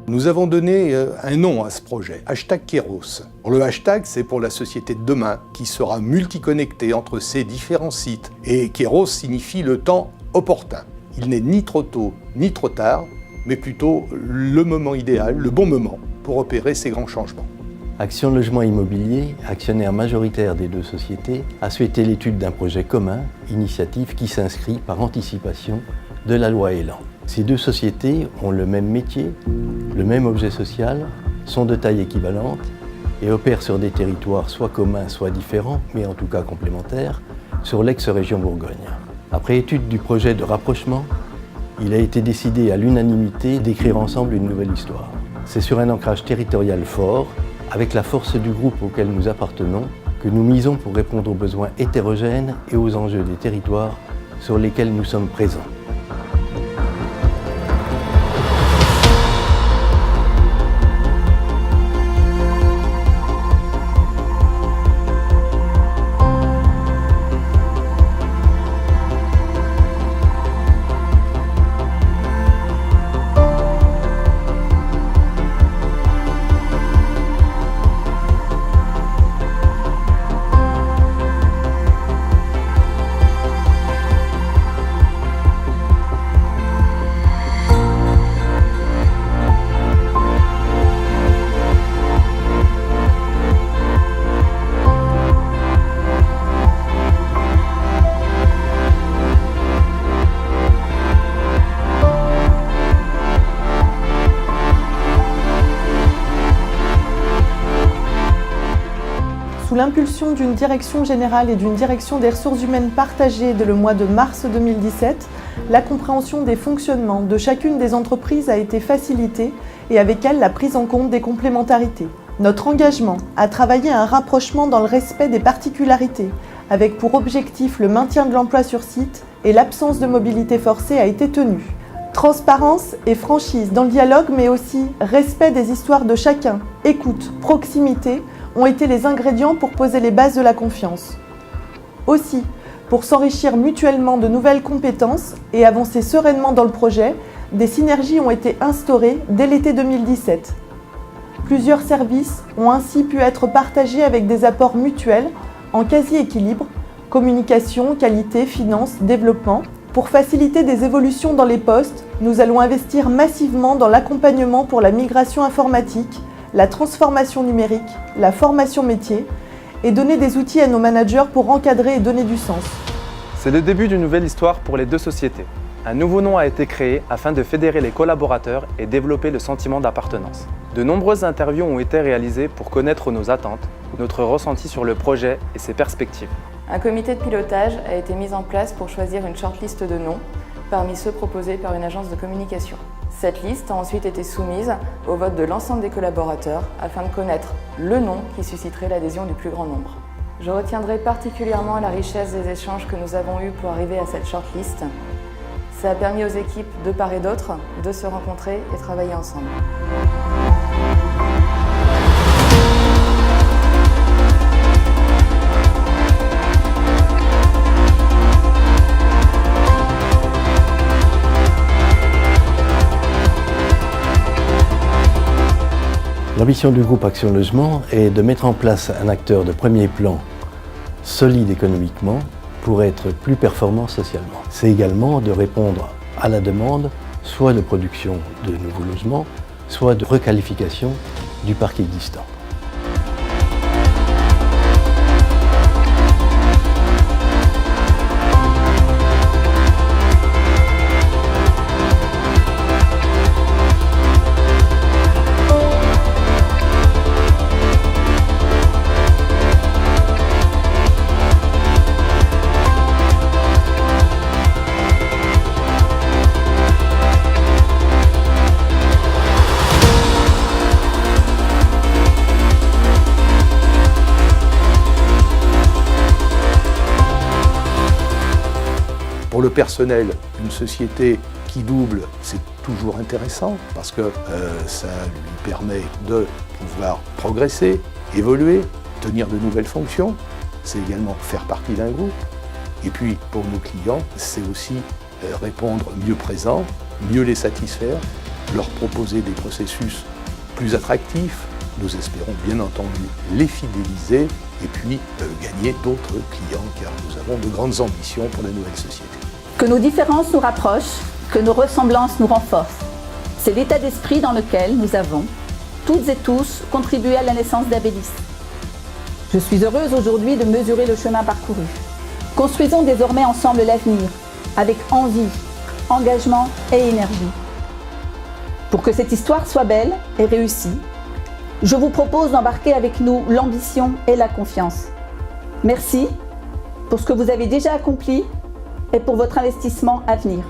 Nous avons donné un nom à ce projet, #Kairos. Le hashtag, c'est pour la société de demain, qui sera multiconnectée entre ces différents sites. Et Kairos signifie le temps opportun. Il n'est ni trop tôt, ni trop tard, mais plutôt le moment idéal, le bon moment pour opérer ces grands changements. Action Logement Immobilier, actionnaire majoritaire des deux sociétés, a souhaité l'étude d'un projet commun, initiative qui s'inscrit par anticipation de la loi Elan. Ces deux sociétés ont le même métier, le même objet social, sont de taille équivalente et opèrent sur des territoires soit communs, soit différents, mais en tout cas complémentaires, sur l'ex-région Bourgogne. Après étude du projet de rapprochement, il a été décidé à l'unanimité d'écrire ensemble une nouvelle histoire. C'est sur un ancrage territorial fort, avec la force du groupe auquel nous appartenons, que nous misons pour répondre aux besoins hétérogènes et aux enjeux des territoires sur lesquels nous sommes présents. Sous l'impulsion d'une direction générale et d'une direction des ressources humaines partagée dès le mois de mars 2017, la compréhension des fonctionnements de chacune des entreprises a été facilitée et avec elle la prise en compte des complémentarités. Notre engagement à travailler à un rapprochement dans le respect des particularités, avec pour objectif le maintien de l'emploi sur site et l'absence de mobilité forcée a été tenu. Transparence et franchise dans le dialogue, mais aussi respect des histoires de chacun, écoute, proximité, ont été les ingrédients pour poser les bases de la confiance. Aussi, pour s'enrichir mutuellement de nouvelles compétences et avancer sereinement dans le projet, des synergies ont été instaurées dès l'été 2017. Plusieurs services ont ainsi pu être partagés avec des apports mutuels en quasi-équilibre, communication, qualité, finance, développement. Pour faciliter des évolutions dans les postes, nous allons investir massivement dans l'accompagnement pour la migration informatique, la transformation numérique, la formation métier et donner des outils à nos managers pour encadrer et donner du sens. C'est le début d'une nouvelle histoire pour les deux sociétés. Un nouveau nom a été créé afin de fédérer les collaborateurs et développer le sentiment d'appartenance. De nombreuses interviews ont été réalisées pour connaître nos attentes, notre ressenti sur le projet et ses perspectives. Un comité de pilotage a été mis en place pour choisir une shortlist de noms parmi ceux proposés par une agence de communication. Cette liste a ensuite été soumise au vote de l'ensemble des collaborateurs afin de connaître le nom qui susciterait l'adhésion du plus grand nombre. Je retiendrai particulièrement la richesse des échanges que nous avons eus pour arriver à cette shortlist. Ça a permis aux équipes de part et d'autre de se rencontrer et travailler ensemble. L'ambition du groupe Action Logement est de mettre en place un acteur de premier plan solide économiquement pour être plus performant socialement. C'est également de répondre à la demande soit de production de nouveaux logements, soit de requalification du parc existant. Pour le personnel, une société qui double, c'est toujours intéressant parce que ça lui permet de pouvoir progresser, évoluer, tenir de nouvelles fonctions. C'est également faire partie d'un groupe. Et puis pour nos clients, c'est aussi répondre mieux présent, mieux les satisfaire leur proposer des processus plus attractifs. Nous espérons bien entendu les fidéliser et puis gagner d'autres clients, car nous avons de grandes ambitions pour la nouvelle société. Que nos différences nous rapprochent, que nos ressemblances nous renforcent. C'est l'état d'esprit dans lequel nous avons, toutes et tous, contribué à la naissance d'Abélis. Je suis heureuse aujourd'hui de mesurer le chemin parcouru. Construisons désormais ensemble l'avenir, avec envie, engagement et énergie. Pour que cette histoire soit belle et réussie, je vous propose d'embarquer avec nous l'ambition et la confiance. Merci pour ce que vous avez déjà accompli et pour votre investissement à venir.